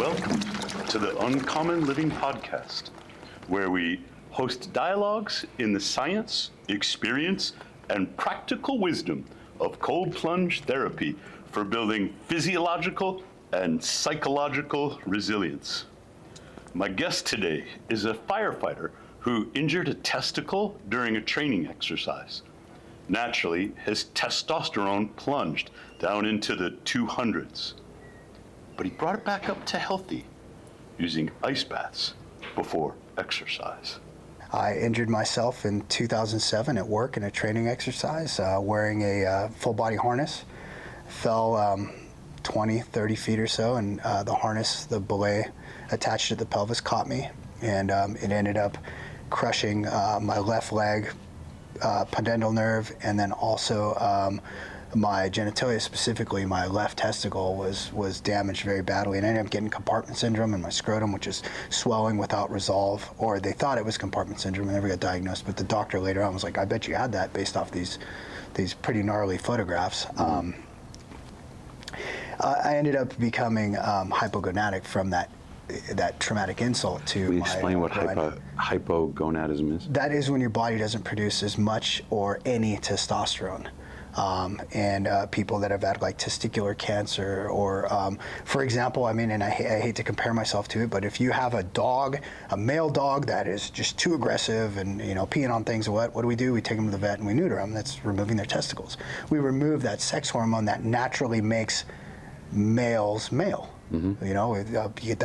Welcome to the Uncommon Living Podcast, where we host dialogues in the science, experience, and practical wisdom of cold plunge therapy for building physiological and psychological resilience. My guest today is a firefighter who injured a testicle during a training exercise. Naturally, his testosterone plunged down into the 200s. But he brought it back up to healthy using ice baths before exercise. I injured myself in 2007 at work in a training exercise wearing a full body harness. Fell 20, 30 feet or so, and the harness, the belay attached to the pelvis caught me, and it ended up crushing my left leg pudendal nerve, and then also my genitalia, specifically my left testicle, was damaged very badly, and I ended up getting compartment syndrome in my scrotum, which is swelling without resolve, or they thought it was compartment syndrome. I never got diagnosed, but the doctor later on was like, I bet you had that based off these pretty gnarly photographs. I ended up becoming hypogonadic from that traumatic insult to Can you explain what hypogonadism is? That is when your body doesn't produce as much or any testosterone. And people that have had like testicular cancer, or for example, I mean, and I hate to compare myself to it, but if you have a dog, a male dog that is just too aggressive and, you know, peeing on things, what do? We take them to the vet and we neuter them. That's removing their testicles. We remove that sex hormone that naturally makes males male. Mm-hmm. You know, you get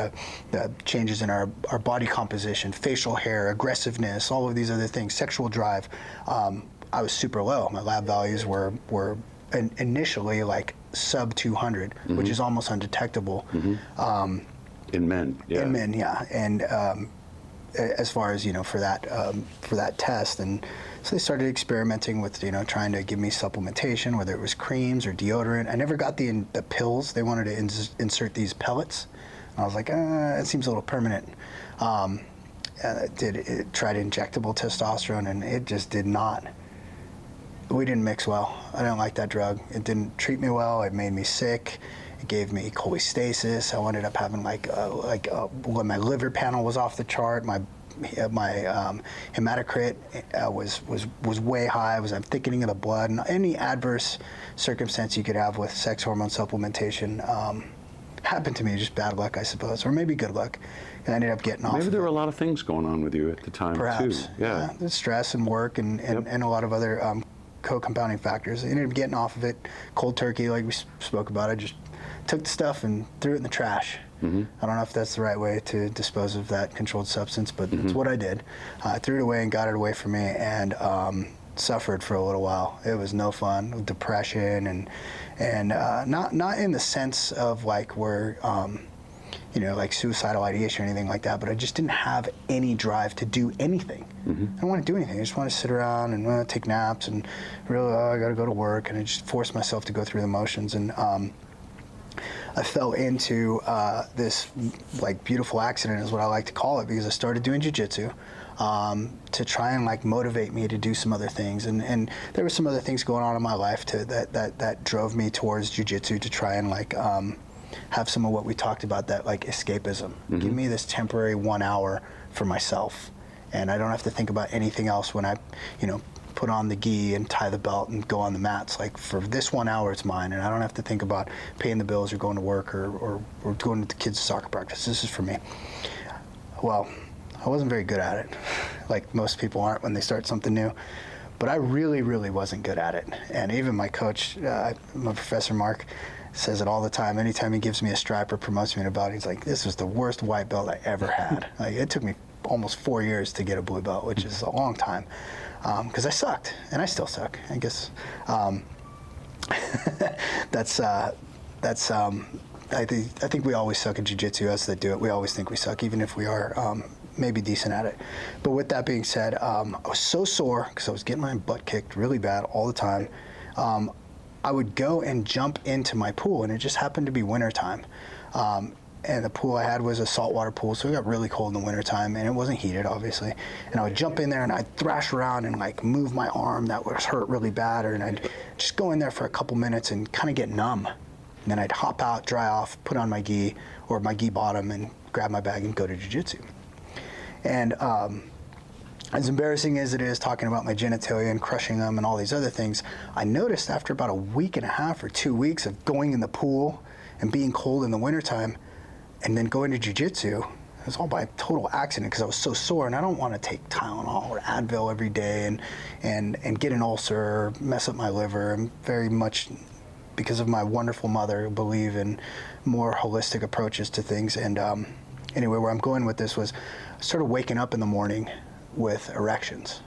the changes in our body composition, facial hair, aggressiveness, all of these other things, sexual drive. I was super low. My lab values were initially like sub 200, mm-hmm. which is almost undetectable. Mm-hmm. In men, yeah. In men, yeah. And as far as, you know, for that test, and so they started experimenting with, you know, trying to give me supplementation, whether it was creams or deodorant. I never got the pills. They wanted to insert these pellets. And I was like, it seems a little permanent. Tried injectable testosterone, and it just did not. We didn't mix well. I didn't like that drug. It didn't treat me well. It made me sick. It gave me cholestasis. I ended up having when my liver panel was off the chart. My hematocrit was way high. I'm thickening of the blood, and any adverse circumstance you could have with sex hormone supplementation happened to me. Just bad luck, I suppose, or maybe good luck. And I ended up getting off. Maybe there were a lot of things going on with you at the time, perhaps, too. Yeah, the stress and work and a lot of other co-compounding factors. I ended up getting off of it cold turkey, like we spoke about. I just took the stuff and threw it in the trash. Mm-hmm. I don't know if that's the right way to dispose of that controlled substance, but mm-hmm. that's what I did. I threw it away and got it away from me, and suffered for a little while. It was no fun, depression, and not in the sense of like where you know, like suicidal ideation or anything like that, but I just didn't have any drive to do anything. Mm-hmm. I don't want to do anything. I just want to sit around and take naps, and really, I got to go to work, and I just forced myself to go through the motions. And I fell into this like beautiful accident, is what I like to call it, because I started doing ju-jitsu to try and like motivate me to do some other things, and there were some other things going on in my life that drove me towards ju-jitsu to try and like have some of what we talked about, that like escapism. Mm-hmm. Give me this temporary 1 hour for myself, and I don't have to think about anything else when I, you know, put on the gi and tie the belt and go on the mats. Like, for this 1 hour, it's mine, and I don't have to think about paying the bills or going to work or going to the kids' soccer practice. This is for me. Well, I wasn't very good at it, like most people aren't when they start something new. But I really, really wasn't good at it. And even my coach, my professor Mark, says it all the time. Anytime he gives me a stripe or promotes me in a belt, he's like, this was the worst white belt I ever had. Like, it took me almost 4 years to get a blue belt, which is a long time, because I sucked, and I still suck, I guess. I think we always suck at jiu-jitsu, us that do it. We always think we suck, even if we are maybe decent at it. But with that being said, I was so sore because I was getting my butt kicked really bad all the time. I would go and jump into my pool, and it just happened to be wintertime. And the pool I had was a saltwater pool, so it got really cold in the wintertime, and it wasn't heated, obviously. And I would jump in there, and I'd thrash around and like move my arm that was hurt really bad, and I'd just go in there for a couple minutes and kind of get numb. And then I'd hop out, dry off, put on my gi or my gi bottom, and grab my bag and go to jiu-jitsu. And as embarrassing as it is talking about my genitalia and crushing them and all these other things, I noticed after about a week and a half or 2 weeks of going in the pool and being cold in the wintertime and then going to jiu-jitsu, it was all by total accident because I was so sore, and I don't want to take Tylenol or Advil every day and get an ulcer or mess up my liver. I'm very much, because of my wonderful mother, believe in more holistic approaches to things. And anyway, where I'm going with this was I started waking up in the morning with erections.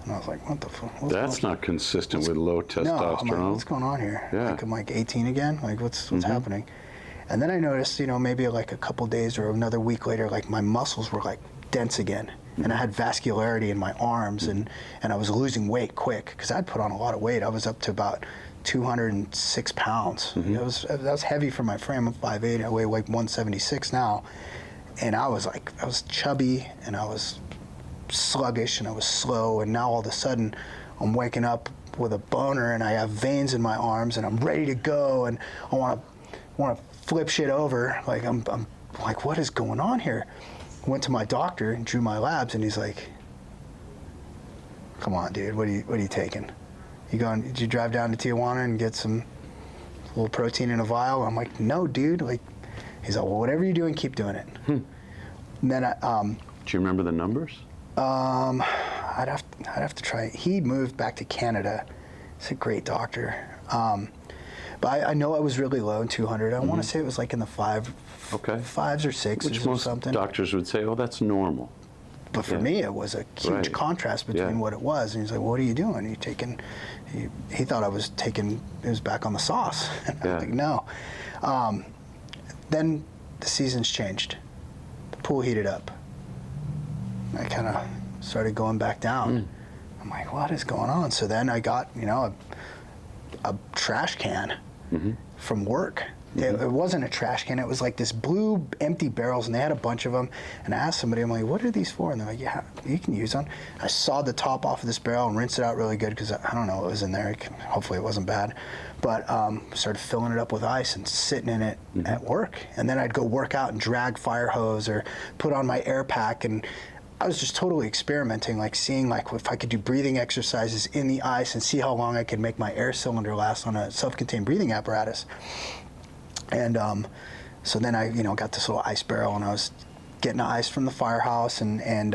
And I was like, what the fuck? That's not consistent with low testosterone. No, I'm like, what's going on here? Yeah. Like, I'm like 18 again? Like, what's happening? And then I noticed, maybe like a couple days or another week later, like my muscles were like dense again. And I had vascularity in my arms, and I was losing weight quick because I'd put on a lot of weight. I was up to about 206 pounds. That was heavy for my frame. I'm 5'8", I weigh like 176 now. And I was chubby, and I was sluggish, and I was slow, and now all of a sudden I'm waking up with a boner, and I have veins in my arms, and I'm ready to go, and I want to flip shit over. Like I'm like, what is going on here? Went to my doctor and drew my labs, and he's like, come on, dude, what are you taking? Did you drive down to Tijuana and get some little protein in a vial? I'm like, no, dude. Like, he's like, well, whatever you're doing, keep doing it. And then do you remember the numbers? I'd have to try. He moved back to Canada. He's a great doctor. But I know I was really low in 200. I want to say it was like in the fives or 6s Which or most something. doctors would say, oh, that's normal. But for me, it was a huge contrast between what it was. And he's like, what are you doing? Are you taking, he thought I was taking, it was back on the sauce. And I was like, no. Then the seasons changed. The pool heated up. I kind of started going back down. I'm like, what is going on? So then I got, a trash can from work. It wasn't a trash can. It was like this blue empty barrels, and they had a bunch of them. And I asked somebody, I'm like, what are these for? And they're like, yeah, you can use them. I sawed the top off of this barrel and rinsed it out really good because I don't know what was in there. Hopefully it wasn't bad. But started filling it up with ice and sitting in it at work. And then I'd go work out and drag fire hose or put on my air pack, and I was just totally experimenting, like seeing like if I could do breathing exercises in the ice and see how long I could make my air cylinder last on a self-contained breathing apparatus. And so then I, got this little ice barrel, and I was getting ice from the firehouse and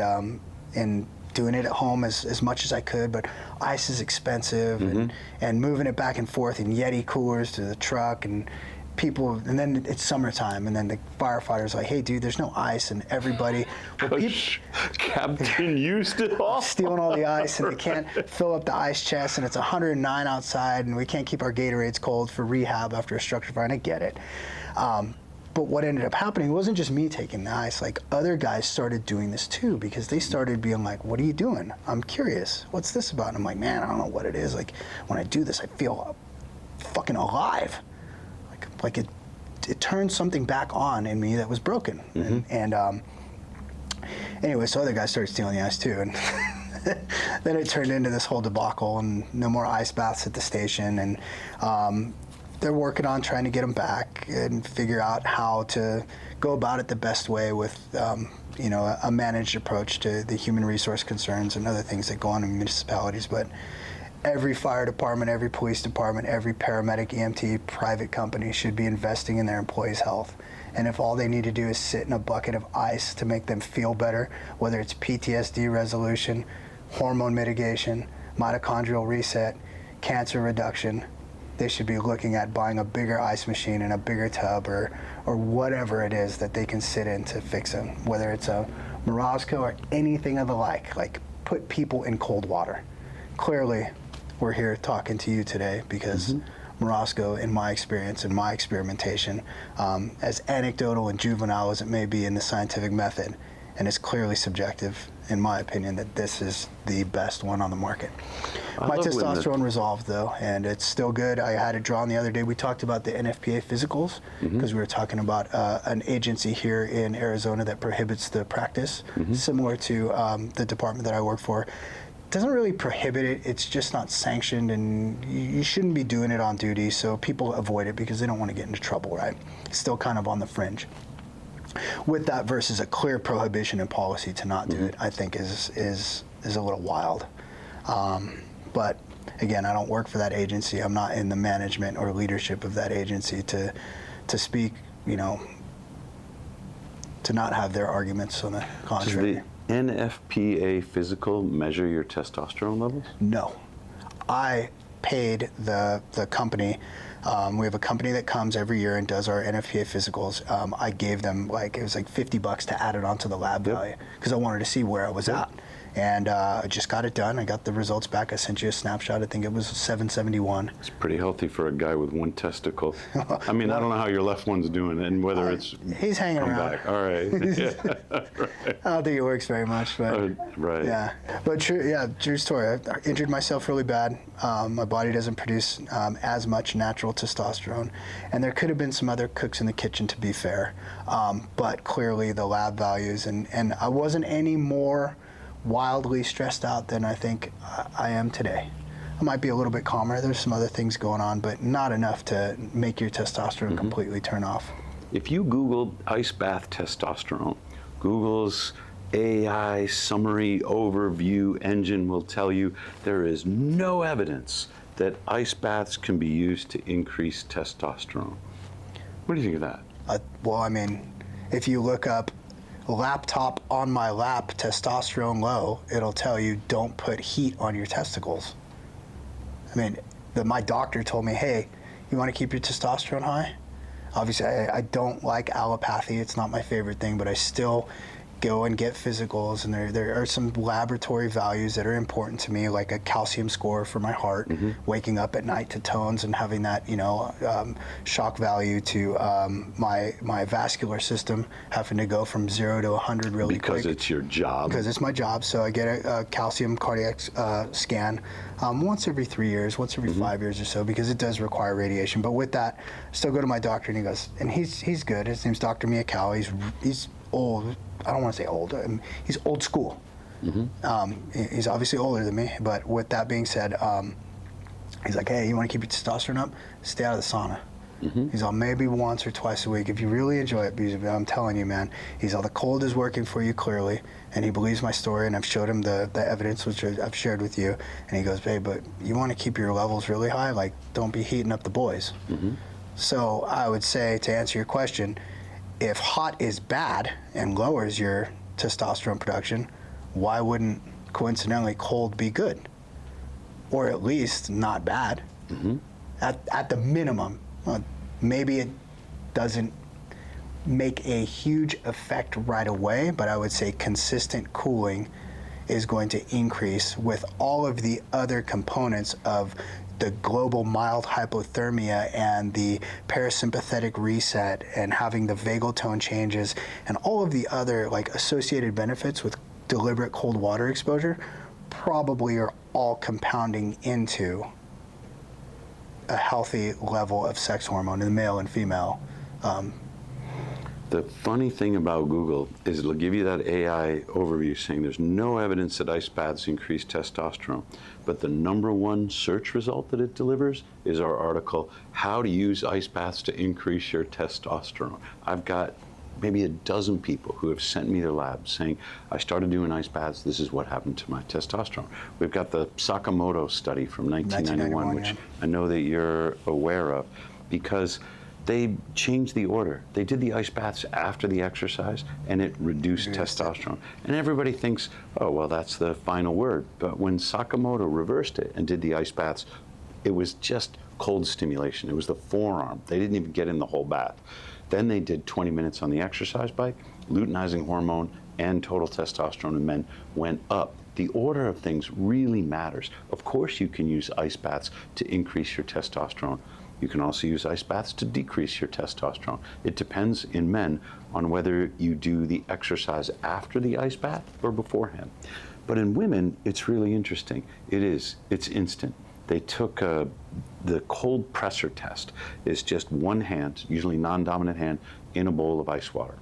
doing it at home as much as I could. But ice is expensive, and moving it back and forth in Yeti coolers to the truck, and people, and then it's summertime, and then the firefighter's like, hey dude, there's no ice, and everybody, Captain used it all. Stealing all the ice, and they can't fill up the ice chest, and it's 109 outside, and we can't keep our Gatorades cold for rehab after a structure fire, and I get it. But what ended up happening wasn't just me taking the ice, like other guys started doing this too, because they started being like, what are you doing? I'm curious, what's this about? And I'm like, man, I don't know what it is. Like when I do this, I feel fucking alive. Like it turned something back on in me that was broken. And anyway, so other guys started stealing the ice too. And then it turned into this whole debacle, and no more ice baths at the station. And they're working on trying to get them back and figure out how to go about it the best way with, a managed approach to the human resource concerns and other things that go on in municipalities. But every fire department, every police department, every paramedic, EMT, private company should be investing in their employees' health. And if all they need to do is sit in a bucket of ice to make them feel better, whether it's PTSD resolution, hormone mitigation, mitochondrial reset, cancer reduction, they should be looking at buying a bigger ice machine and a bigger tub or whatever it is that they can sit in to fix them, whether it's a Morozco or anything of the like put people in cold water. Clearly, we're here talking to you today because Morozco, in my experience and my experimentation, as anecdotal and juvenile as it may be in the scientific method, and it's clearly subjective, in my opinion, that this is the best one on the market. My testosterone resolved, though, and it's still good. I had it drawn the other day. We talked about the NFPA physicals because we were talking about an agency here in Arizona that prohibits the practice, similar to the department that I work for. doesn't really prohibit it. It's just not sanctioned, and you shouldn't be doing it on duty. So people avoid it because they don't want to get into trouble, right? It's still kind of on the fringe. With that versus a clear prohibition and policy to not do it, I think is a little wild. But again, I don't work for that agency. I'm not in the management or leadership of that agency to speak, to not have their arguments on the contrary. Does the NFPA physical measure your testosterone levels? No. I paid the company. We have a company that comes every year and does our NFPA physicals. I gave them it was like $50 to add it onto the lab value because I wanted to see where I was at. And I just got it done. I got the results back. I sent you a snapshot. I think it was 771. It's pretty healthy for a guy with one testicle. I mean, I don't know how your left one's doing and whether it's he's hanging come around. back. All right. Yeah. Right. I don't think it works very much, but Right. yeah. But true story. I injured myself really bad. My body doesn't produce as much natural testosterone, and there could have been some other cooks in the kitchen, to be fair. But clearly the lab values, and I wasn't any more wildly stressed out than I think I am today. I might be a little bit calmer. There's some other things going on, but not enough to make your testosterone completely turn off. If you Google ice bath testosterone, Google's AI summary overview engine will tell you there is no evidence that ice baths can be used to increase testosterone. What do you think of that? Well, I mean, if you look up laptop on my lap testosterone low, it'll tell you don't put heat on your testicles. I mean, my doctor told me, hey, you want to keep your testosterone high? Obviously, I don't like allopathy. It's not my favorite thing, but I still go and get physicals, and there are some laboratory values that are important to me, like a calcium score for my heart, waking up at night to tones and having that, shock value to my vascular system having to go from 0 to 100 really quick. Because it's your job. Because it's my job, so I get a calcium cardiac scan once every 3 years, once every 5 years or so, because it does require radiation. But with that, I still go to my doctor, and he goes, and he's good. His name's Dr. Miyakawa. He's old. I don't want to say old. He's old school. He's obviously older than me, but with that being said, he's like, hey, you want to keep your testosterone up? Stay out of the sauna. He's all, maybe once or twice a week if you really enjoy it, because I'm telling you, man, he's all, the cold is working for you clearly, and he believes my story, and I've showed him the evidence, which I've shared with you, and he goes, babe, but you want to keep your levels really high? Like, don't be heating up the boys. So I would say, to answer your question, if hot is bad and lowers your testosterone production, why wouldn't, coincidentally, cold be good? Or at least not bad. At the minimum. Maybe it doesn't make a huge effect right away, but I would say consistent cooling is going to increase with all of the other components of the global mild hypothermia and the parasympathetic reset and having the vagal tone changes and all of the other associated benefits with deliberate cold water exposure probably are all compounding into a healthy level of sex hormone in the male and female. The funny thing about Google is it'll give you that AI overview saying there's no evidence that ice baths increase testosterone, but the #1 search result that it delivers is our article, How to Use Ice Baths to Increase Your Testosterone. I've got maybe a dozen people who have sent me their labs saying, I started doing ice baths, this is what happened to my testosterone. We've got the Sakamoto study from 1991, which I know that you're aware of, because they changed the order. They did the ice baths after the exercise, and it reduced testosterone. And everybody thinks, oh, well, that's the final word. But when Sakamoto reversed it and did the ice baths, it was just cold stimulation. It was the forearm. They didn't even get in the whole bath. Then they did 20 minutes on the exercise bike. Luteinizing hormone and total testosterone in men went up. The order of things really matters. Of course, you can use ice baths to increase your testosterone. You can also use ice baths to decrease your testosterone. It depends in men on whether you do the exercise after the ice bath or beforehand. But in women, it's really interesting. It's instant. They took the cold pressor test. It's just one hand, usually non-dominant hand, in a bowl of ice water.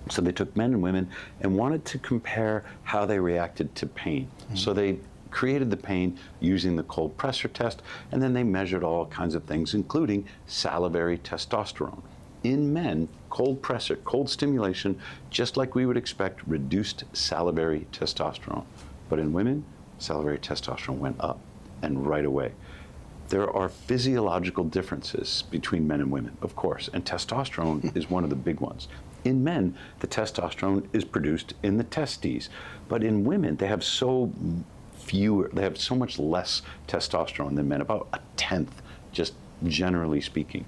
So they took men and women and wanted to compare how they reacted to pain. So they created the pain using the cold pressor test, and then they measured all kinds of things, including salivary testosterone. In men, cold pressure, cold stimulation, just like we would expect, reduced salivary testosterone. But in women, salivary testosterone went up, and right away. There are physiological differences between men and women, of course, and testosterone is one of the big ones. In men, the testosterone is produced in the testes, but in women, they have so much less testosterone than men, about a tenth, just generally speaking.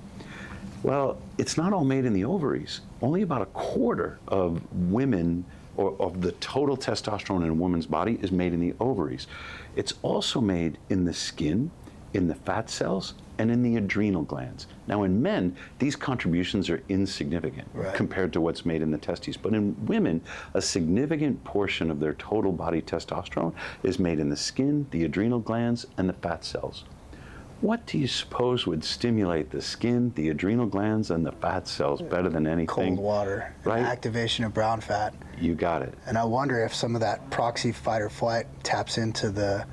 Well, it's not all made in the ovaries. Only about a quarter of women, or of the total testosterone in a woman's body, is made in the ovaries. It's also made in the skin, in the fat cells, and in the adrenal glands. Now in men, these contributions are insignificant compared to what's made in the testes. But in women, a significant portion of their total body testosterone is made in the skin, the adrenal glands, and the fat cells. What do you suppose would stimulate the skin, the adrenal glands, and the fat cells better than anything? Cold water, right? And activation of brown fat. You got it. And I wonder if some of that proxy fight or flight taps into the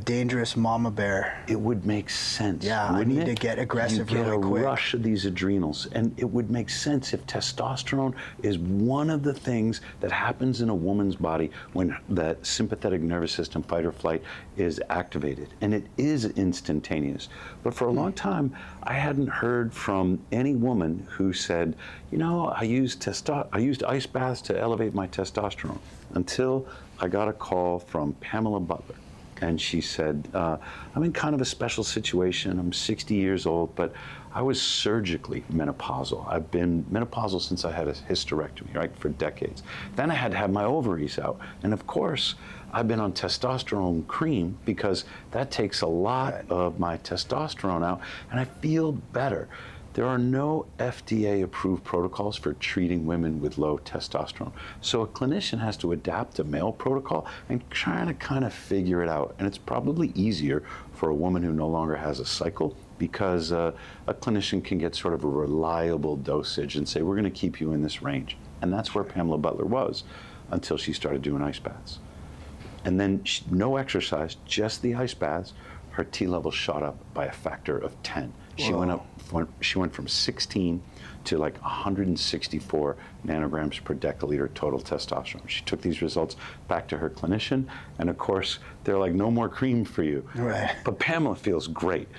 dangerous mama bear. It would make sense. Yeah, I need to get aggressive really quick. You get a rush of these adrenals, and it would make sense if testosterone is one of the things that happens in a woman's body when that sympathetic nervous system fight or flight is activated, and it is instantaneous. But for a long time, I hadn't heard from any woman who said, you know, I used ice baths to elevate my testosterone, until I got a call from Pamela Butler. And she said, I'm in kind of a special situation. I'm 60 years old, but I was surgically menopausal. I've been menopausal since I had a hysterectomy, right, for decades. Then I had to have my ovaries out. And of course, I've been on testosterone cream because that takes a lot of my testosterone out, and I feel better. There are no FDA-approved protocols for treating women with low testosterone. So a clinician has to adapt a male protocol and try to kind of figure it out. And it's probably easier for a woman who no longer has a cycle, because a clinician can get sort of a reliable dosage and say, we're going to keep you in this range. And that's where Pamela Butler was until she started doing ice baths. And then no exercise, just the ice baths. Her T levels shot up by a factor of 10. She went from 16 to like 164 nanograms per deciliter total testosterone. She took these results back to her clinician, and of course, they're like, no more cream for you. Right. But Pamela feels great.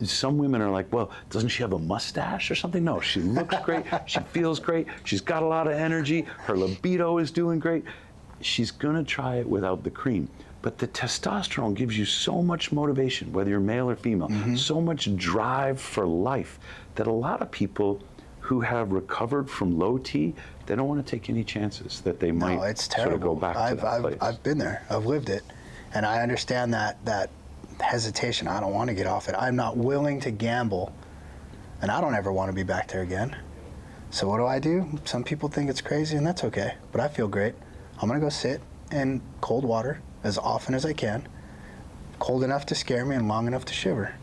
Some women are like, well, doesn't she have a mustache or something? No, she looks great, she feels great, she's got a lot of energy, her libido is doing great. She's gonna try it without the cream. But the testosterone gives you so much motivation, whether you're male or female, so much drive for life, that a lot of people who have recovered from low T, they don't want to take any chances that they might sort of go back to that place. I've been there, I've lived it, and I understand that hesitation. I don't want to get off it. I'm not willing to gamble, and I don't ever want to be back there again. So what do? Some people think it's crazy, and that's okay, but I feel great. I'm gonna go sit in cold water as often as I can, cold enough to scare me and long enough to shiver.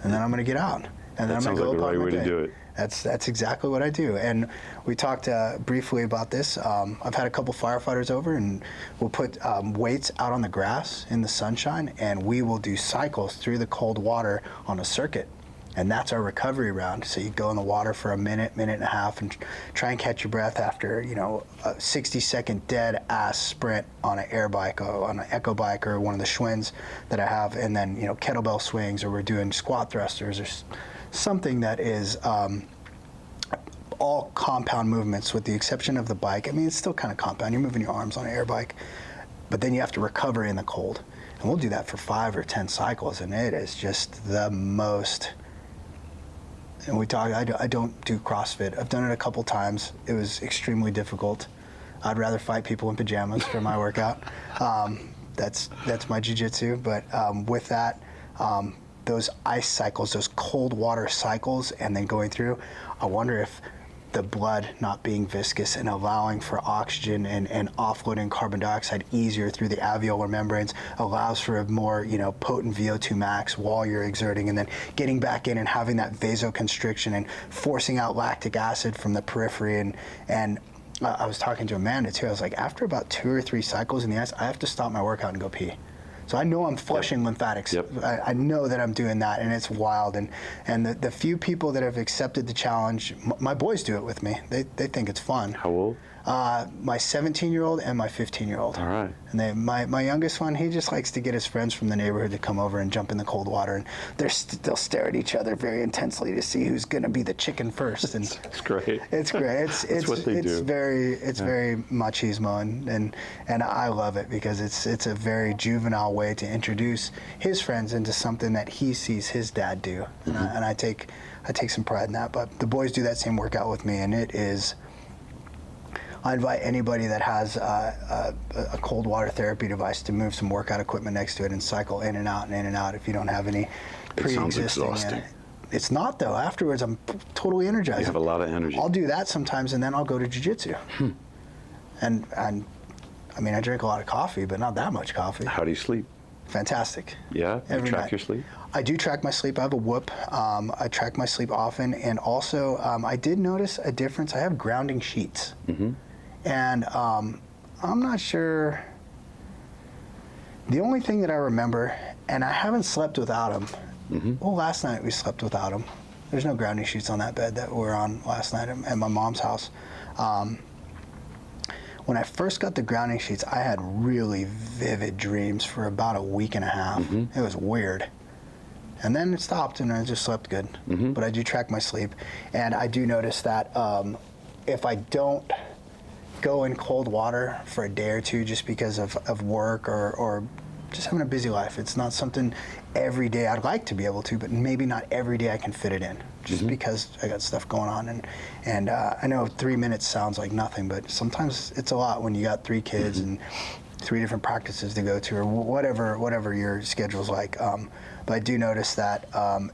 And then I'm gonna get out. And then I'm gonna go about my day. That sounds like the right way to do it. That's exactly what I do. And we talked briefly about this. I've had a couple firefighters over, and we'll put weights out on the grass in the sunshine, and we will do cycles through the cold water on a circuit. And that's our recovery round. So you go in the water for a minute, minute and a half, and try and catch your breath after, a 60-second dead ass sprint on an air bike, or on an echo bike, or one of the Schwinn's that I have, and then kettlebell swings, or we're doing squat thrusters, or something that is all compound movements, with the exception of the bike. I mean, it's still kind of compound. You're moving your arms on an air bike, but then you have to recover in the cold. And we'll do that for 5 or 10 cycles, and it is just the most. And I don't do CrossFit. I've done it a couple times. It was extremely difficult. I'd rather fight people in pajamas for my workout. That's my ju-jitsu. But with that, those ice cycles, those cold water cycles, and then going through, I wonder if the blood not being viscous and allowing for oxygen and offloading carbon dioxide easier through the alveolar membranes allows for a more potent VO2 max while you're exerting, and then getting back in and having that vasoconstriction and forcing out lactic acid from the periphery. And I was talking to Amanda too. I was like, after about 2 or 3 cycles in the ice, I have to stop my workout and go pee. So I know I'm flushing lymphatics. Yep. I know that I'm doing that, and it's wild. And the few people that have accepted the challenge, my boys do it with me. They think it's fun. How old? My 17-year-old and my 15-year-old. All right. And my youngest one, he just likes to get his friends from the neighborhood to come over and jump in the cold water, and they'll stare at each other very intensely to see who's going to be the chicken first. And It's great. it's great. It's what they do. very machismo, and I love it because it's a very juvenile way to introduce his friends into something that he sees his dad do, and I take some pride in that. But the boys do that same workout with me, and it is. I invite anybody that has a cold water therapy device to move some workout equipment next to it and cycle in and out and in and out if you don't have any pre-existing. It sounds exhausting. It's not, though. Afterwards, I'm totally energized. You have a lot of energy. I'll do that sometimes, and then I'll go to jiu-jitsu. And I mean, I drink a lot of coffee, but not that much coffee. How do you sleep? Fantastic. Yeah? You Every track night. your sleep? I do track my sleep. I have a Whoop. I track my sleep often, and also I did notice a difference. I have grounding sheets. And I'm not sure. The only thing that I remember, and I haven't slept without them. Well, last night we slept without them. There's no grounding sheets on that bed that we were on last night at my mom's house. When I first got the grounding sheets, I had really vivid dreams for about a week and a half. It was weird. And then it stopped, and I just slept good. But I do track my sleep, and I do notice that if I don't go in cold water for a day or two just because of work or just having a busy life. It's not something every day I'd like to be able to, but maybe not every day I can fit it in just because I got stuff going on. And I know 3 minutes sounds like nothing, but sometimes it's a lot when you got 3 kids and 3 different practices to go to or whatever your schedule's like. But I do notice that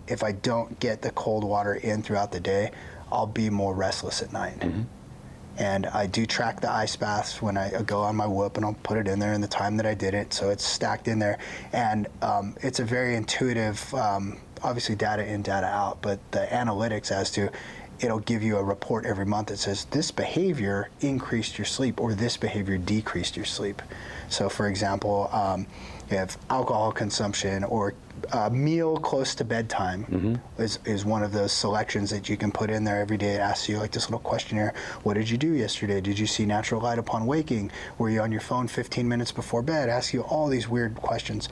if I don't get the cold water in throughout the day, I'll be more restless at night. And I do track the ice baths when I go on my Whoop, and I'll put it in there in the time that I did it, so it's stacked in there. And it's a very intuitive, obviously data in, data out, but the analytics as to, it'll give you a report every month that says this behavior increased your sleep or this behavior decreased your sleep. So for example, you have alcohol consumption or a meal close to bedtime is one of those selections that you can put in there every day. It asks you like this little questionnaire. What did you do yesterday? Did you see natural light upon waking? Were you on your phone 15 minutes before bed? Ask you all these weird questions.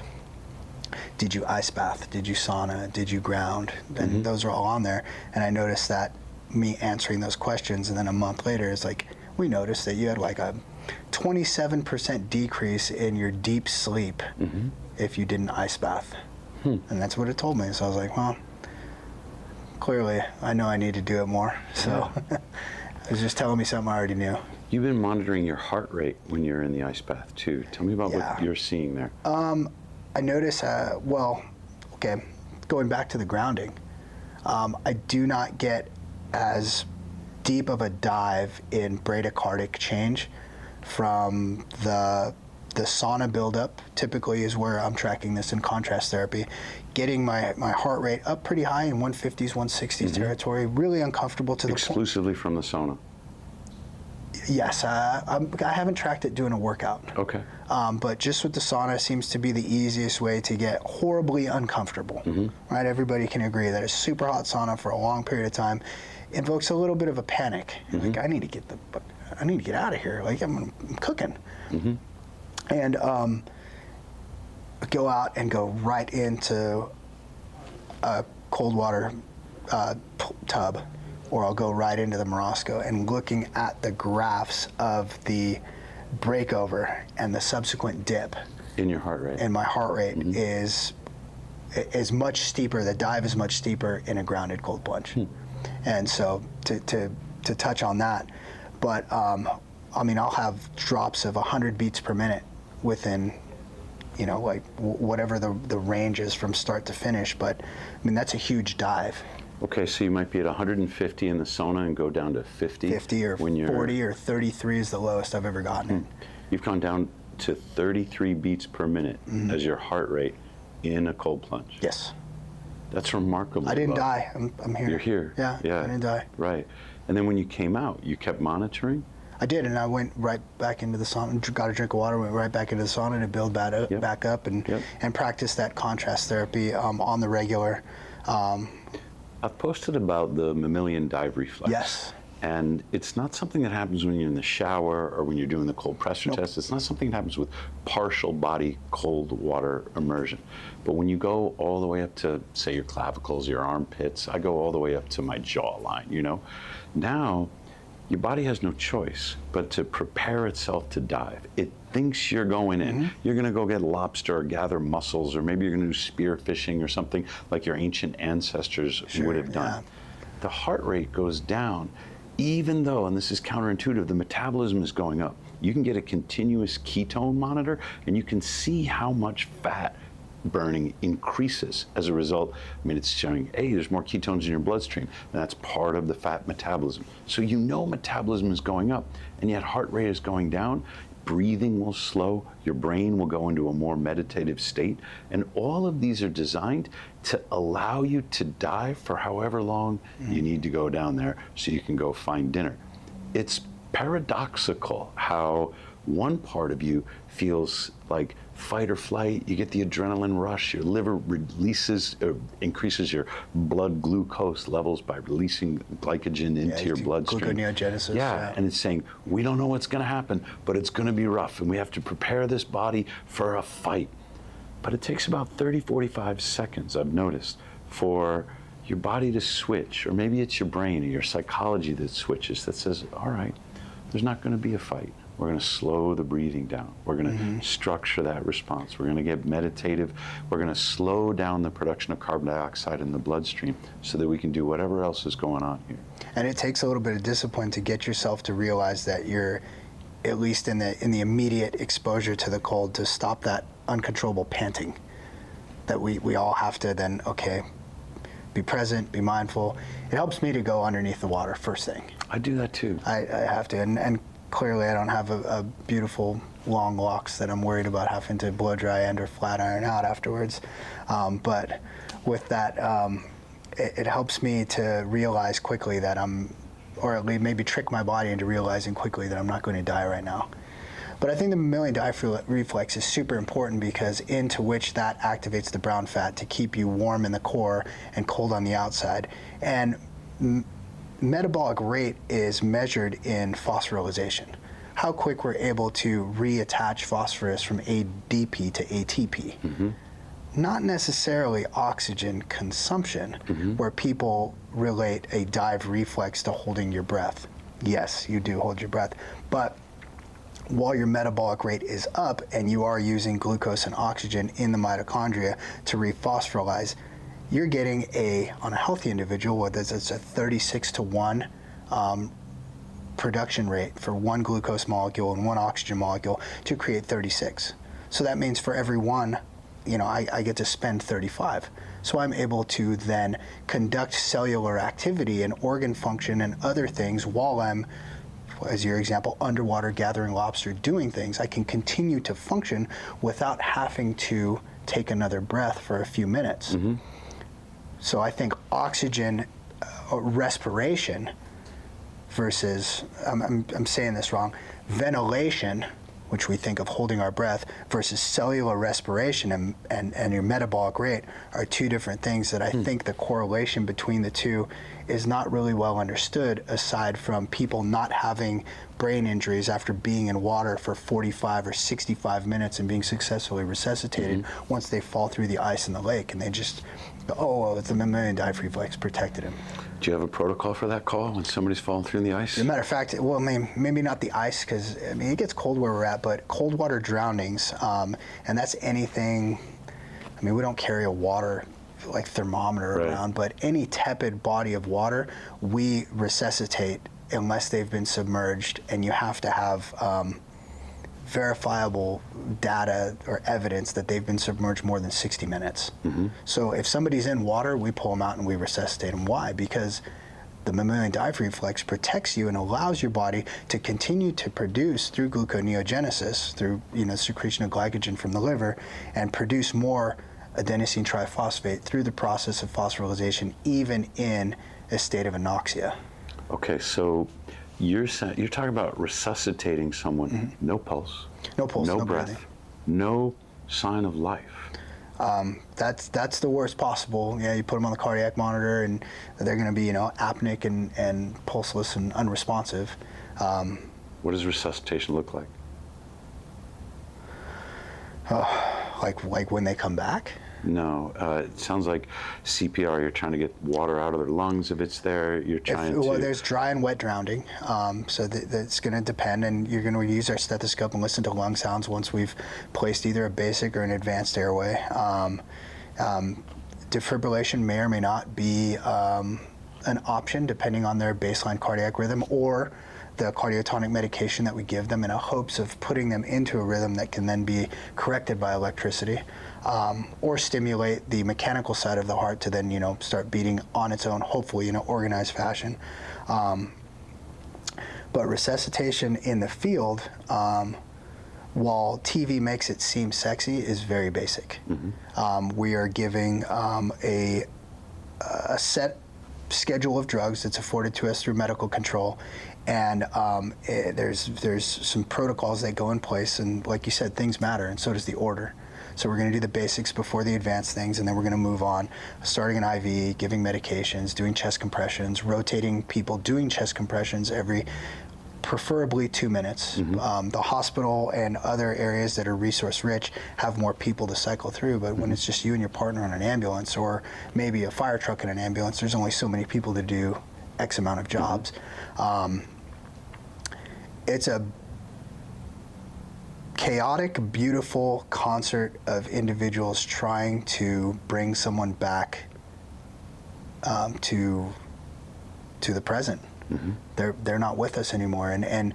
Did you ice bath? Did you sauna? Did you ground? And those are all on there. And I noticed that me answering those questions, and then a month later, it's like, we noticed that you had like a 27% decrease in your deep sleep if you didn't ice bath. And that's what it told me. So I was like, well, clearly I know I need to do it more. So it was just telling me something I already knew. You've been monitoring your heart rate when you're in the ice bath too. Tell me about what you're seeing there. I notice, going back to the grounding, I do not get as deep of a dive in bradycardic change from the sauna buildup. Typically is where I'm tracking this in contrast therapy, getting my heart rate up pretty high in 150s, 160s territory, really uncomfortable to the point. Exclusively from the sauna? Yes, I haven't tracked it doing a workout. Okay. But just with the sauna seems to be the easiest way to get horribly uncomfortable. Right? Everybody can agree that a super hot sauna for a long period of time invokes a little bit of a panic. Like, I need to get out of here. Like I'm cooking. And go out and go right into a cold water tub, or I'll go right into the Morosco, and looking at the graphs of the breakover and the subsequent dip in your heart rate. And my heart rate is much steeper. The dive is much steeper in a grounded cold plunge. And so to touch on that, but I mean, I'll have drops of 100 beats per minute within, like whatever the range is from start to finish. But I mean, that's a huge dive. Okay, so you might be at 150 in the sauna and go down to 50? 50 or when you're 40 or 33 is the lowest I've ever gotten. You've gone down to 33 beats per minute as your heart rate in a cold plunge. Yes. That's remarkable. I didn't die. I'm here. You're here. Yeah, I didn't die. Right. And then when you came out, you kept monitoring? I did, and I went right back into the sauna, got a drink of water, went right back into the sauna to build back up and practice that contrast therapy on the regular. I've posted about the Mamalian dive reflex. Yes. And it's not something that happens when you're in the shower or when you're doing the cold pressure test. It's not something that happens with partial body cold water immersion. But when you go all the way up to, say, your clavicles, your armpits, I go all the way up to my jawline, you know. Now, your body has no choice but to prepare itself to dive. It thinks you're going in. You're going to go get lobster or gather mussels, or maybe you're going to do spear fishing or something like your ancient ancestors would have done. The heart rate goes down, even though, and this is counterintuitive, the metabolism is going up. You can get a continuous ketone monitor, and you can see how much fat burning increases as a result. I mean, it's showing, hey, there's more ketones in your bloodstream, and that's part of the fat metabolism. So you know metabolism is going up, and yet heart rate is going down. Breathing will slow, your brain will go into a more meditative state, and all of these are designed to allow you to dive for however long you need to go down there so you can go find dinner. It's paradoxical how one part of you feels like fight or flight, you get the adrenaline rush, your liver releases, increases your blood glucose levels by releasing glycogen into your bloodstream. Gluconeogenesis. Yeah, and it's saying, we don't know what's going to happen, but it's going to be rough, and we have to prepare this body for a fight. But it takes about 30, 45 seconds, I've noticed, for your body to switch, or maybe it's your brain or your psychology that switches, that says, all right, there's not going to be a fight. We're going to slow the breathing down. We're going to structure that response. We're going to get meditative. We're going to slow down the production of carbon dioxide in the bloodstream so that we can do whatever else is going on here. And it takes a little bit of discipline to get yourself to realize that you're, at least in the immediate exposure to the cold, to stop that uncontrollable panting. That we all have to then, okay, be present, be mindful. It helps me to go underneath the water first thing. I do that too. I have to, and clearly I don't have a beautiful long locks that I'm worried about having to blow dry and or flat iron out afterwards. But with that, it helps me to realize quickly that or at least maybe trick my body into realizing quickly that I'm not going to die right now. But I think the mammalian dive reflex is super important because into which that activates the brown fat to keep you warm in the core and cold on the outside. And metabolic rate is measured in phosphorylation. How quick we're able to reattach phosphorus from ADP to ATP. Not necessarily oxygen consumption, where people relate a dive reflex to holding your breath. Yes, you do hold your breath, but while your metabolic rate is up and you are using glucose and oxygen in the mitochondria to rephosphorylize, you're getting on a healthy individual, whether it's a 36-to-1 production rate for one glucose molecule and one oxygen molecule to create 36. So that means for every one, I get to spend 35. So I'm able to then conduct cellular activity and organ function and other things while I'm, as your example, underwater gathering lobster, doing things. I can continue to function without having to take another breath for a few minutes. So I think oxygen respiration versus, I'm saying this wrong, ventilation, which we think of holding our breath, versus cellular respiration and your metabolic rate are two different things that I think the correlation between the two is not really well understood, aside from people not having brain injuries after being in water for 45 or 65 minutes and being successfully resuscitated once they fall through the ice in the lake, and they just go, oh, well, it's the mammalian dive reflex protected him. Do you have a protocol for that call when somebody's falling through in the ice? As a matter of fact, well, I mean, maybe not the ice, because it gets cold where we're at, but cold water drownings, and that's anything. I mean, we don't carry a water like thermometer around, but any tepid body of water, we resuscitate unless they've been submerged, and you have to have verifiable data or evidence that they've been submerged more than 60 minutes. So if somebody's in water, we pull them out and we resuscitate them. Why? Because the mammalian dive reflex protects you and allows your body to continue to produce through gluconeogenesis, through secretion of glycogen from the liver, and produce more adenosine triphosphate through the process of phosphorylation, even in a state of anoxia. Okay, so You're talking about resuscitating someone, no pulse, No pulse, no breath, breathing. no sign of life. That's the worst possible. Yeah, you put them on the cardiac monitor, and they're going to be, apneic and pulseless and unresponsive. What does resuscitation look like? Like when they come back. No, it sounds like CPR. You're trying to get water out of their lungs if it's there. You're trying to. Well, there's dry and wet drowning, so that's going to depend, and you're going to use our stethoscope and listen to lung sounds once we've placed either a basic or an advanced airway. Defibrillation may or may not be an option depending on their baseline cardiac rhythm or the cardiotonic medication that we give them in hopes of putting them into a rhythm that can then be corrected by electricity, or stimulate the mechanical side of the heart to then, start beating on its own, hopefully in an organized fashion. But resuscitation in the field, while TV makes it seem sexy, is very basic. We are giving a set schedule of drugs that's afforded to us through medical control, and there's some protocols that go in place, and like you said, things matter, and so does the order. So we're going to do the basics before the advanced things, and then we're going to move on, starting an IV, giving medications, doing chest compressions, rotating people, doing chest compressions every preferably 2 minutes. The hospital and other areas that are resource rich have more people to cycle through, but when it's just you and your partner on an ambulance, or maybe a fire truck and an ambulance, there's only so many people to do X amount of jobs. It's a chaotic, beautiful concert of individuals trying to bring someone back to the present. They're not with us anymore, and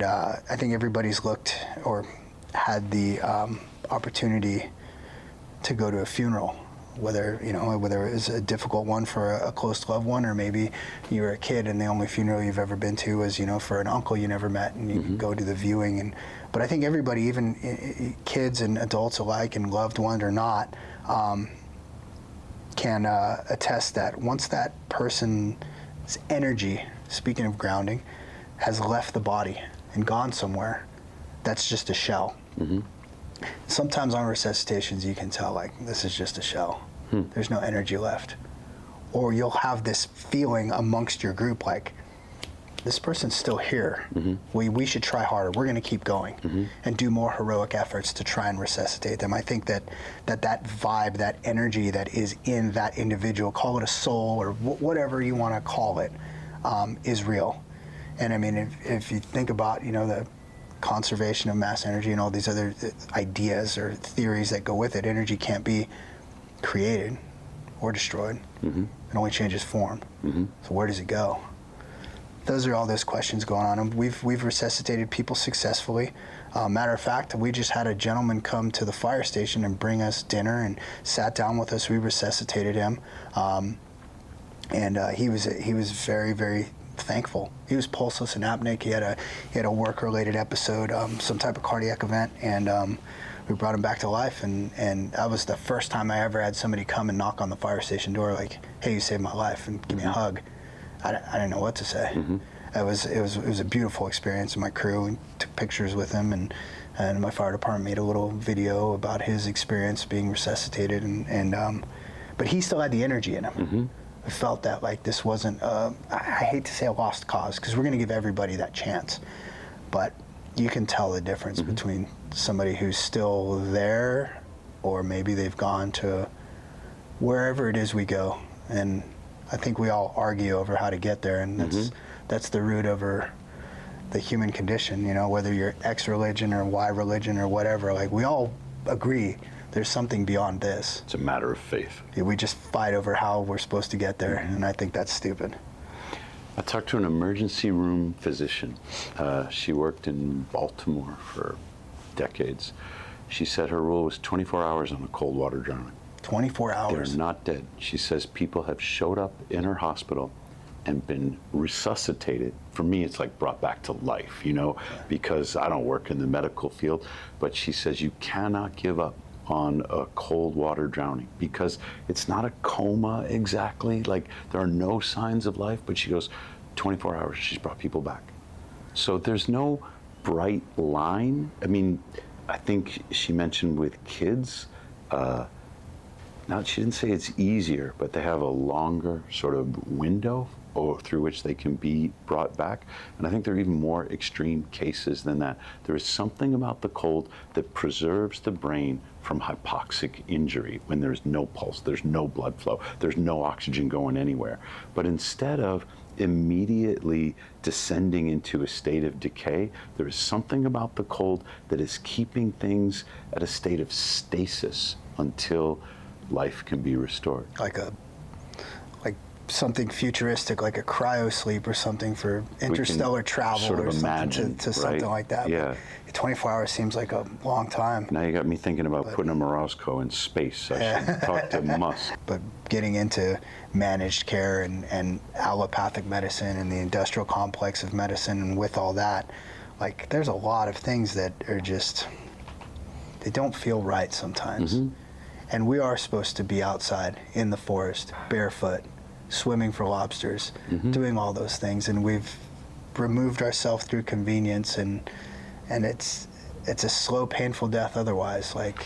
I think everybody's looked or had the opportunity to go to a funeral, whether it was a difficult one for a close loved one, or maybe you were a kid and the only funeral you've ever been to was for an uncle you never met, and you go to the viewing. But I think everybody, even kids and adults alike, and loved ones or not, can attest that once that person's energy, speaking of grounding, has left the body and gone somewhere, that's just a shell. Sometimes on resuscitations you can tell, like, this is just a shell. There's no energy left. Or you'll have this feeling amongst your group, like, this person's still here. We should try harder. We're going to keep going and do more heroic efforts to try and resuscitate them. I think that vibe, that energy that is in that individual, call it a soul or whatever you want to call it, is real. And I mean, if you think about, the conservation of mass energy and all these other ideas or theories that go with it, energy can't be created or destroyed. It only changes form. So where does it go? Those are all those questions going on, and we've resuscitated people successfully. Matter of fact, we just had a gentleman come to the fire station and bring us dinner and sat down with us. We resuscitated him, and he was very, very thankful. He was pulseless and apneic. He had a work-related episode, some type of cardiac event, and we brought him back to life. And that was the first time I ever had somebody come and knock on the fire station door, like, "Hey, you saved my life," and give me a hug. I didn't know what to say. It was a beautiful experience. And my crew took pictures with him, and my fire department made a little video about his experience being resuscitated. But he still had the energy in him. I felt that, like, this wasn't I hate to say a lost cause, because we're going to give everybody that chance, but you can tell the difference between somebody who's still there, or maybe they've gone to wherever it is we go. And I think we all argue over how to get there, and that's the root over the human condition. Whether you're X religion or Y religion or whatever, like, we all agree there's something beyond this. It's a matter of faith. We just fight over how we're supposed to get there, and I think that's stupid. I talked to an emergency room physician. She worked in Baltimore for decades. She said her rule was 24 hours on a cold water drowning. 24 hours. They're not dead. She says people have showed up in her hospital and been resuscitated. For me, it's like brought back to life, because I don't work in the medical field. But she says you cannot give up on a cold water drowning, because it's not a coma exactly. Like, there are no signs of life, but she goes, 24 hours, she's brought people back. So there's no bright line. I mean, I think she mentioned with kids, now she didn't say it's easier, but they have a longer sort of window through which they can be brought back. And I think there are even more extreme cases than that. There is something about the cold that preserves the brain from hypoxic injury when there's no pulse, there's no blood flow, there's no oxygen going anywhere. But instead of immediately descending into a state of decay, there is something about the cold that is keeping things at a state of stasis until life can be restored. Like something futuristic, like a cryo sleep or something for interstellar travel, sort of or imagine, to something like that. Yeah. But 24 hours seems like a long time. Now you got me thinking about putting a Morozko in space. I should talk to Musk. But getting into managed care and allopathic medicine and the industrial complex of medicine, and with all that, like, there's a lot of things that are just, they don't feel right sometimes. Mm-hmm. And we are supposed to be outside in the forest, barefoot, swimming for lobsters, mm-hmm. doing all those things, and we've removed ourselves through convenience, and it's a slow, painful death otherwise. Like,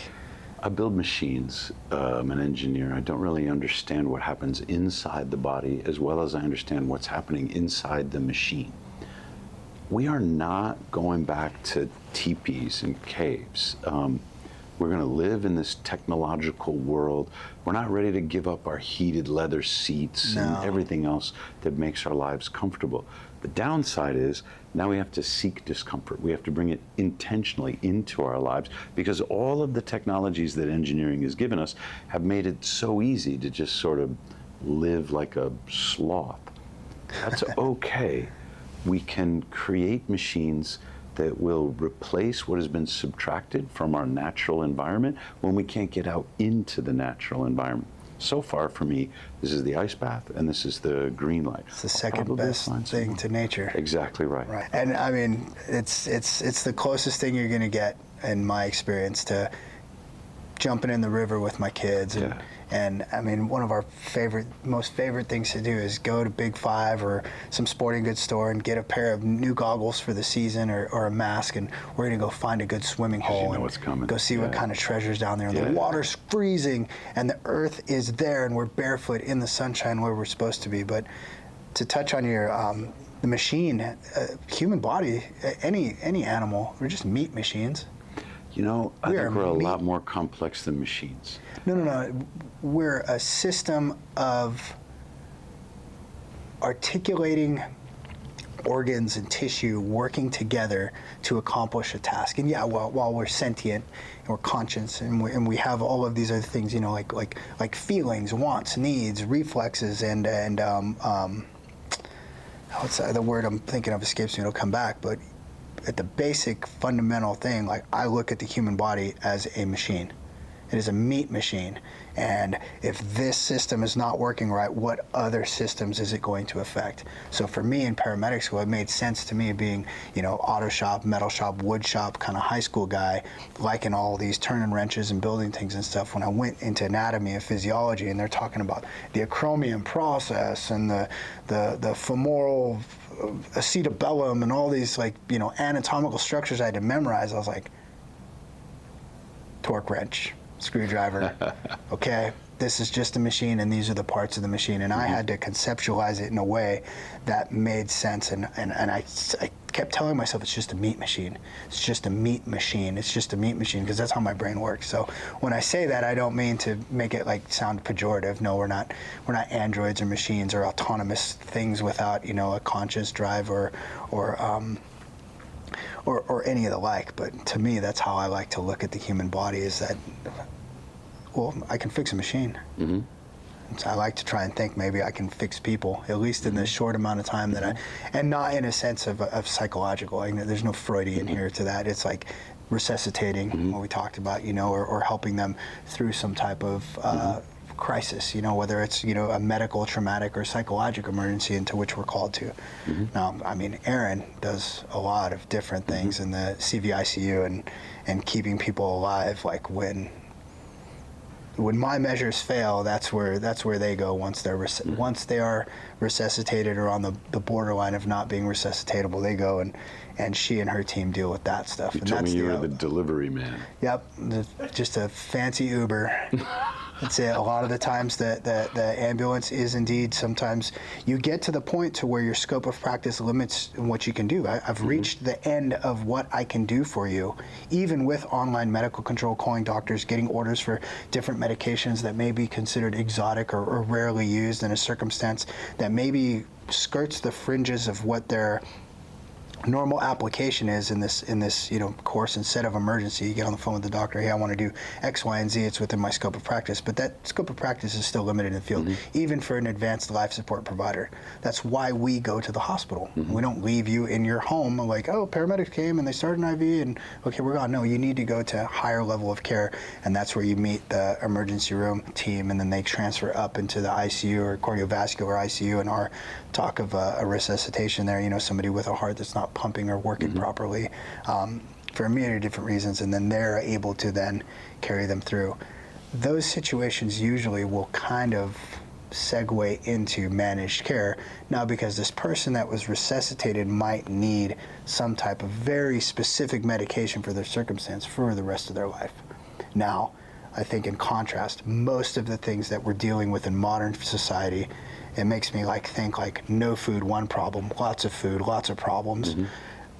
I build machines. I'm an engineer. I don't really understand what happens inside the body as well as I understand what's happening inside the machine. We are not going back to teepees and caves. We're going to live in this technological world. We're not ready to give up our heated leather seats and everything else that makes our lives comfortable. The downside is now we have to seek discomfort. We have to bring it intentionally into our lives because all of the technologies that engineering has given us have made it so easy to just sort of live like a sloth. That's okay. We can create machines that will replace what has been subtracted from our natural environment when we can't get out into the natural environment. So far for me, this is the ice bath and this is the green light. It's the second best thing to nature. Exactly right. Right. And I mean, it's the closest thing you're gonna get, in my experience, to jumping in the river with my kids. And I mean, one of our most favorite things to do is go to Big Five or some sporting goods store and get a pair of new goggles for the season or a mask, and we're gonna go find a good swimming hole and what's coming. Go see what kind of treasure's down there. And the water's freezing and the earth is there, and we're barefoot in the sunshine where we're supposed to be. But to touch on your the machine, human body, any animal, we're just meat machines. You know, I think we're a lot more complex than machines. No. We're a system of articulating organs and tissue working together to accomplish a task. And while we're sentient and we're conscious and we have all of these other things, you know, like feelings, wants, needs, reflexes, and what's the word I'm thinking of escapes me. It'll come back, but at the basic fundamental thing, like, I look at the human body as a machine. It is a meat machine. And if this system is not working right, what other systems is it going to affect? So for me in paramedic school, it made sense to me, being, you know, auto shop, metal shop, wood shop kind of high school guy, liking all these turning wrenches and building things and stuff. When I went into anatomy and physiology, and they're talking about the acromion process and the femoral acetabellum and all these, like, you know, anatomical structures I had to memorize, I was like, torque wrench, screwdriver, okay, this is just a machine and these are the parts of the machine. And I had to conceptualize it in a way that made sense. And I kept telling myself, it's just a meat machine. It's just a meat machine. It's just a meat machine, because that's how my brain works. So when I say that, I don't mean to make it like sound pejorative. No, we're not androids or machines or autonomous things without, you know, a conscious drive or any of the like. But to me, that's how I like to look at the human body, is that, well, I can fix a machine. Mm-hmm. So I like to try and think maybe I can fix people, at least in the short amount of time that and not in a sense of psychological. Like, there's no Freudian here to that. It's like resuscitating, what we talked about, you know, or helping them through some type of crisis, you know, whether it's, you know, a medical, traumatic, or psychological emergency into which we're called to. Now, I mean, Aaron does a lot of different things in the CVICU and keeping people alive, like when when my measures fail, that's where they go once they're once they are resuscitated or on the borderline of not being resuscitatable. They go and she and her team deal with that stuff. You and told that's me you were the delivery man. Yep, just a fancy Uber. That's it. A lot of the times the ambulance is indeed, sometimes you get to the point to where your scope of practice limits what you can do. I've reached the end of what I can do for you, even with online medical control, calling doctors, getting orders for different medications that may be considered exotic or rarely used in a circumstance that maybe skirts the fringes of what their normal application is in this course. Instead of emergency, you get on the phone with the doctor, hey, I want to do X, Y, and Z, it's within my scope of practice. But that scope of practice is still limited in the field, even for an advanced life support provider. That's why we go to the hospital. We don't leave you in your home like, oh, paramedics came and they started an IV and okay, we're gone. No, you need to go to a higher level of care, and that's where you meet the emergency room team, and then they transfer up into the ICU or cardiovascular ICU, and our talk of a resuscitation there, somebody with a heart that's not pumping or working properly for a myriad of different reasons, and then they're able to then carry them through. Those situations usually will kind of segue into managed care now, because this person that was resuscitated might need some type of very specific medication for their circumstance for the rest of their life. Now, I think in contrast, most of the things that we're dealing with in modern society, it makes me think no food, one problem, lots of food, lots of problems.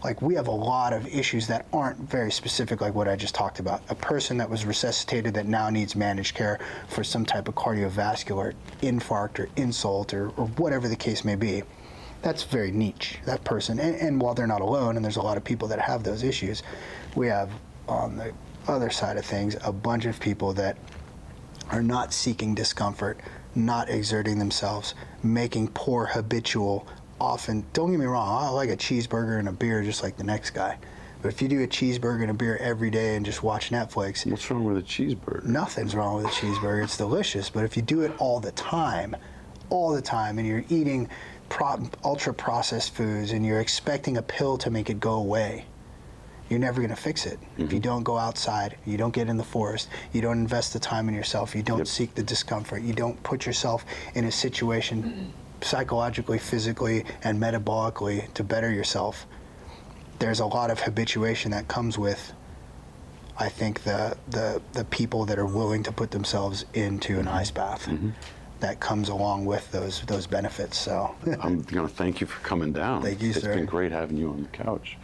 Like, we have a lot of issues that aren't very specific, like what I just talked about. A person that was resuscitated that now needs managed care for some type of cardiovascular infarct or insult or whatever the case may be. That's very niche, that person. And while they're not alone, and there's a lot of people that have those issues, we have on the other side of things a bunch of people that are not seeking discomfort, not exerting themselves, making poor habitual, often, don't get me wrong, I like a cheeseburger and a beer just like the next guy. But if you do a cheeseburger and a beer every day and just watch Netflix, What's wrong with a cheeseburger? nothing's wrong with a cheeseburger. It's delicious. But if you do it all the time, and you're eating ultra-processed foods and you're expecting a pill to make it go away, you're never going to fix it. If you don't go outside, you don't get in the forest, you don't invest the time in yourself, you don't seek the discomfort, you don't put yourself in a situation psychologically, physically, and metabolically to better yourself, there's a lot of habituation that comes with, I think, the people that are willing to put themselves into an ice bath. That comes along with those benefits. So I'm going to thank you for coming down. Thank you, sir. It's been great having you on the couch.